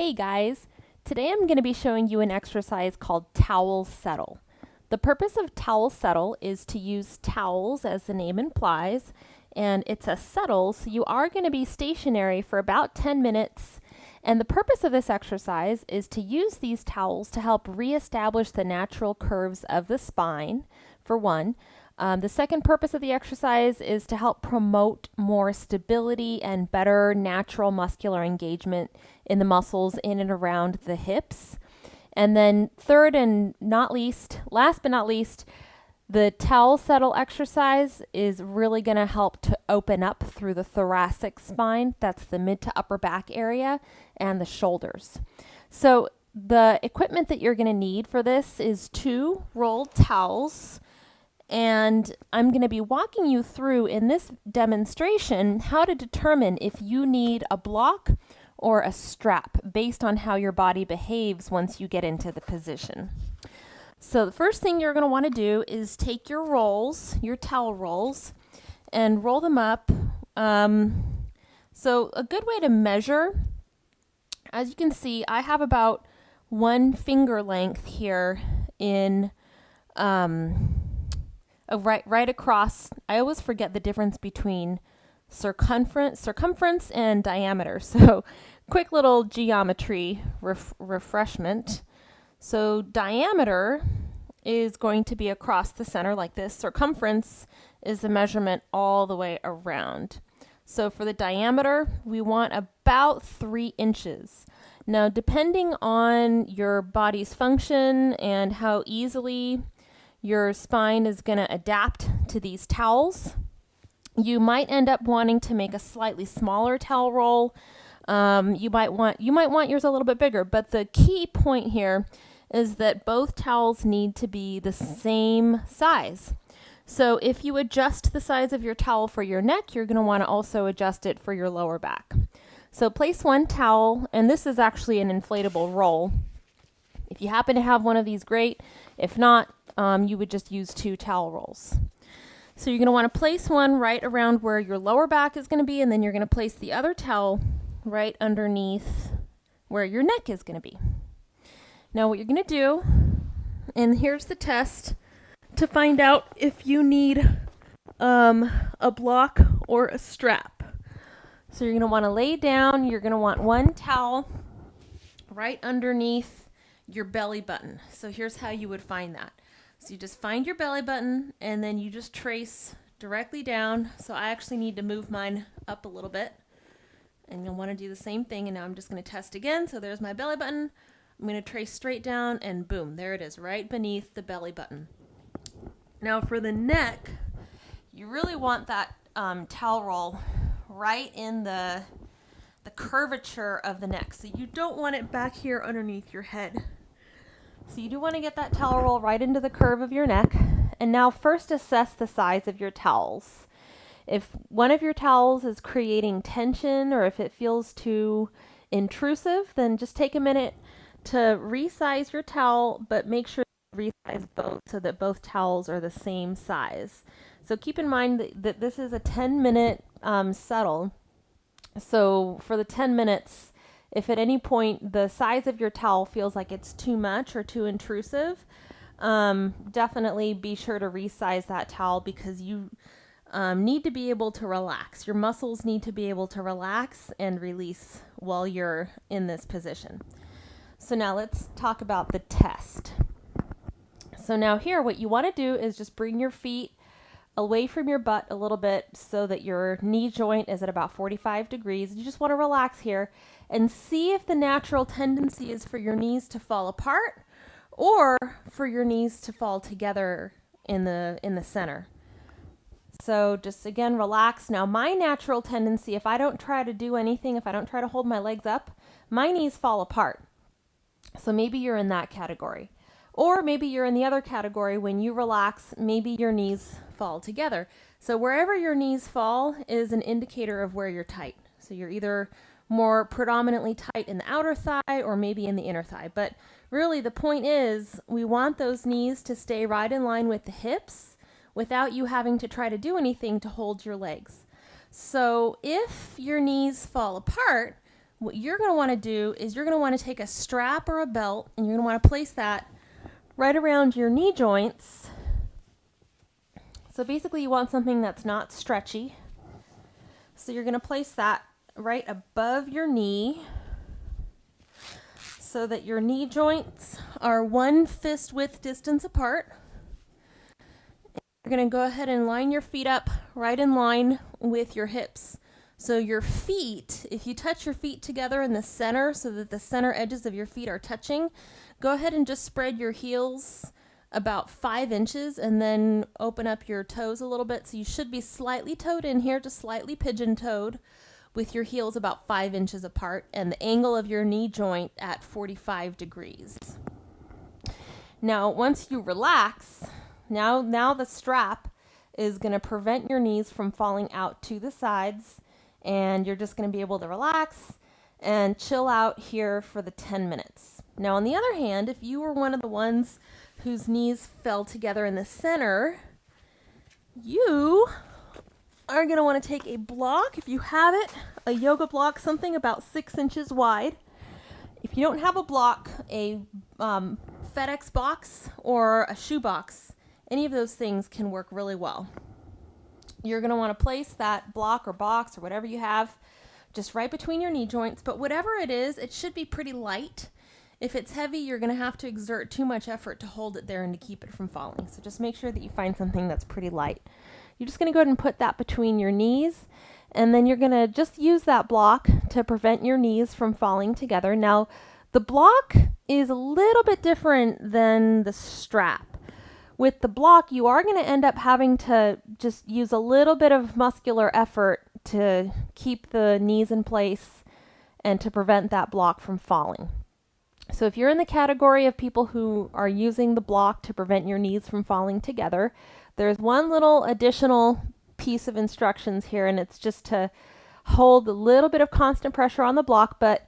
Hey guys, today I'm going to be showing you an exercise called towel settle. The purpose of towel settle is to use towels as the name implies, and it's a settle, so you are going to be stationary for about 10 minutes. And the purpose of this exercise is to use these towels to help reestablish the natural curves of the spine, for one. The second purpose of the exercise is to help promote more stability and better natural muscular engagement in the muscles in and around the hips. And then third and not least, last but not least, the towel settle exercise is really going to help to open up through the thoracic spine. That's the mid to upper back area and the shoulders. So the equipment that you're going to need for this is 2 rolled towels. And I'm going to be walking you through in this demonstration how to determine if you need a block or a strap based on how your body behaves once you get into the position. So the first thing you're going to want to do is take your rolls, your towel rolls, and roll them up. So a good way to measure, as you can see, I have about 1 finger length here in right across. I always forget the difference between circumference and diameter. So quick little geometry refreshment. So diameter is going to be across the center like this. Circumference is the measurement all the way around. So for the diameter, we want about 3 inches. Now, depending on your body's function and how easily your spine is going to adapt to these towels, you might end up wanting to make a slightly smaller towel roll. You might want yours a little bit bigger, but the key point here is that both towels need to be the same size. So if you adjust the size of your towel for your neck, you're going to want to also adjust it for your lower back. So place 1 towel, and this is actually an inflatable roll. If you happen to have one of these, great. If not, you would just use 2 towel rolls. So you're going to want to place one right around where your lower back is going to be, and then you're going to place the other towel right underneath where your neck is going to be. Now what you're going to do, and here's the test to find out if you need a block or a strap. So you're going to want to lay down. You're going to want 1 towel right underneath your belly button. So here's how you would find that. So you just find your belly button, and then you just trace directly down. So I actually need to move mine up a little bit. And you'll want to do the same thing. And now I'm just going to test again. So there's my belly button. I'm going to trace straight down, and boom, there it is, right beneath the belly button. Now for the neck, you really want that towel roll right in the curvature of the neck. So you don't want it back here underneath your head. So you do want to get that towel roll right into the curve of your neck. And now first assess the size of your towels. If one of your towels is creating tension or if it feels too intrusive, then just take a minute to resize your towel, but make sure you resize both so that both towels are the same size. So keep in mind that this is a 10-minute settle. So for the 10 minutes, if at any point the size of your towel feels like it's too much or too intrusive, definitely be sure to resize that towel, because you need to be able to relax. Your muscles need to be able to relax and release while you're in this position. So now let's talk about the test. So now here, what you want to do is just bring your feet away from your butt a little bit so that your knee joint is at about 45 degrees. You just want to relax here and see if the natural tendency is for your knees to fall apart or for your knees to fall together in the center. So just again, relax. Now my natural tendency, if I don't try to do anything, if I don't try to hold my legs up, my knees fall apart. So maybe you're in that category. Or maybe you're in the other category. When you relax, maybe your knees fall together. So wherever your knees fall is an indicator of where you're tight. So you're either more predominantly tight in the outer thigh or maybe in the inner thigh. But really the point is we want those knees to stay right in line with the hips without you having to try to do anything to hold your legs. So if your knees fall apart, what you're going to want to do is you're going to want to take a strap or a belt, and you're going to want to place that right around your knee joints. So basically you want something that's not stretchy. So you're going to place that right above your knee so that your knee joints are 1 fist width distance apart. You're going to go ahead and line your feet up right in line with your hips. So your feet, if you touch your feet together in the center so that the center edges of your feet are touching, go ahead and just spread your heels about 5 inches and then open up your toes a little bit. So you should be slightly toed in here, just slightly pigeon-toed with your heels about 5 inches apart and the angle of your knee joint at 45 degrees. Now, once you relax, now the strap is going to prevent your knees from falling out to the sides, and you're just going to be able to relax and chill out here for the 10 minutes. Now, on the other hand, if you were one of the ones whose knees fell together in the center, you are going to want to take a block, if you have it, a yoga block, something about 6 inches wide. If you don't have a block, a FedEx box or a shoe box, any of those things can work really well. You're going to want to place that block or box or whatever you have just right between your knee joints, but whatever it is, it should be pretty light. If it's heavy, you're going to have to exert too much effort to hold it there and to keep it from falling. So just make sure that you find something that's pretty light. You're just going to go ahead and put that between your knees, and then you're going to just use that block to prevent your knees from falling together. Now, the block is a little bit different than the strap. With the block, you are going to end up having to just use a little bit of muscular effort to keep the knees in place and to prevent that block from falling. So if you're in the category of people who are using the block to prevent your knees from falling together, there's one little additional piece of instructions here, and it's just to hold a little bit of constant pressure on the block, but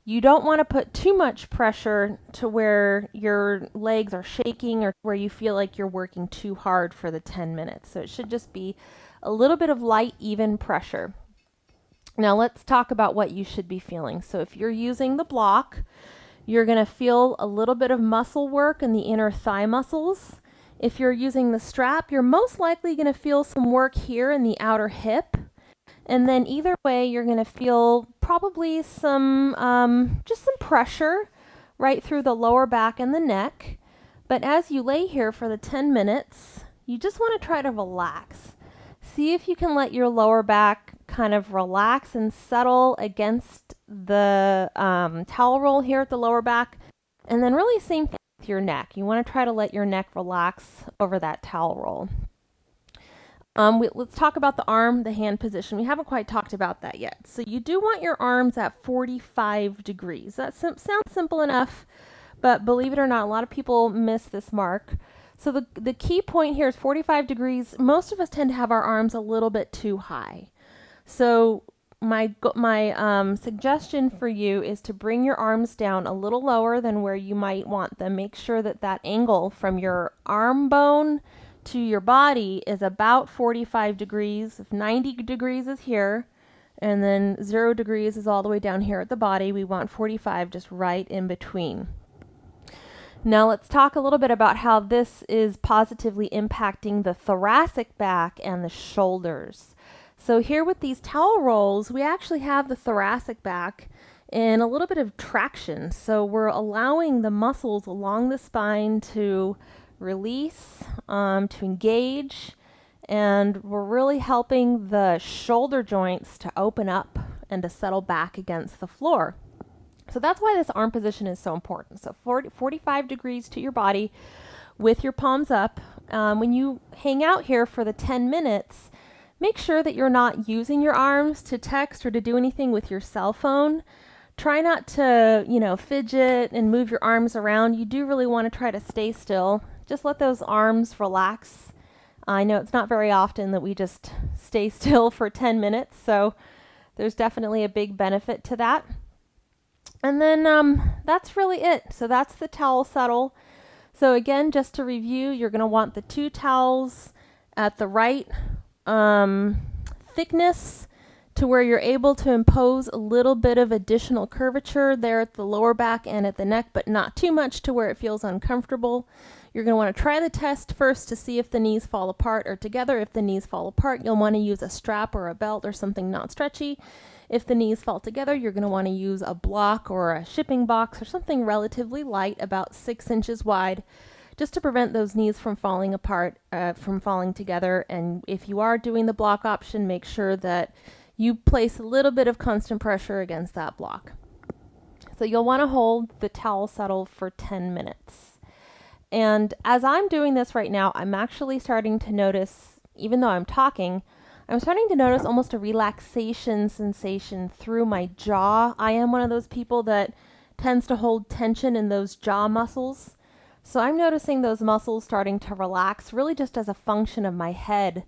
you don't want to put too much pressure to where your legs are shaking or where you feel like you're working too hard for the 10 minutes. So it should just be a little bit of light, even pressure. Now let's talk about what you should be feeling. So if you're using the block, you're going to feel a little bit of muscle work in the inner thigh muscles. If you're using the strap, you're most likely going to feel some work here in the outer hip. And then either way, you're going to feel probably some, just some pressure right through the lower back and the neck. But as you lay here for the 10 minutes, you just want to try to relax. See if you can let your lower back kind of relax and settle against the towel roll here at the lower back. And then really same thing with your neck. You want to try to let your neck relax over that towel roll. Let's talk about the arm, the hand position. We haven't quite talked about that yet. So you do want your arms at 45 degrees. That sounds simple enough, but believe it or not, a lot of people miss this mark. So the key point here is 45 degrees. Most of us tend to have our arms a little bit too high. So my suggestion for you is to bring your arms down a little lower than where you might want them. Make sure that that angle from your arm bone to your body is about 45 degrees. If 90 degrees is here, and then 0 degrees is all the way down here at the body, we want 45 just right in between. Now let's talk a little bit about how this is positively impacting the thoracic back and the shoulders. So here with these towel rolls, we actually have the thoracic back in a little bit of traction. So we're allowing the muscles along the spine to release, to engage, and we're really helping the shoulder joints to open up and to settle back against the floor. So that's why this arm position is so important. So 45 degrees to your body with your palms up. When you hang out here for the 10 minutes, make sure that you're not using your arms to text or to do anything with your cell phone. Try not to, fidget and move your arms around. You do really want to try to stay still. Just let those arms relax. I know it's not very often that we just stay still for 10 minutes, so there's definitely a big benefit to that. And then that's really it. So that's the towel settle. So again, just to review, you're going to want the 2 towels at the right thickness to where you're able to impose a little bit of additional curvature there at the lower back and at the neck, but not too much to where it feels uncomfortable. You're going to want to try the test first to see if the knees fall apart or together. If the knees fall apart, you'll want to use a strap or a belt or something not stretchy. If the knees fall together, you're going to want to use a block or a shipping box or something relatively light, about 6 inches wide, just to prevent those knees from falling apart, from falling together. And if you are doing the block option, make sure that you place a little bit of constant pressure against that block. So you'll want to hold the towel settle for 10 minutes. And as I'm doing this right now, I'm actually starting to notice, even though I'm talking, I'm starting to notice almost a relaxation sensation through my jaw. I am one of those people that tends to hold tension in those jaw muscles. So I'm noticing those muscles starting to relax, really just as a function of my head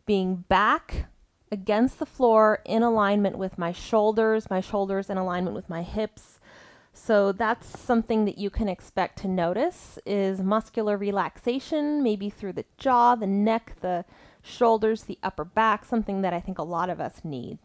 being back against the floor in alignment with my shoulders in alignment with my hips. So that's something that you can expect to notice, is muscular relaxation, maybe through the jaw, the neck, the shoulders, the upper back, something that I think a lot of us need.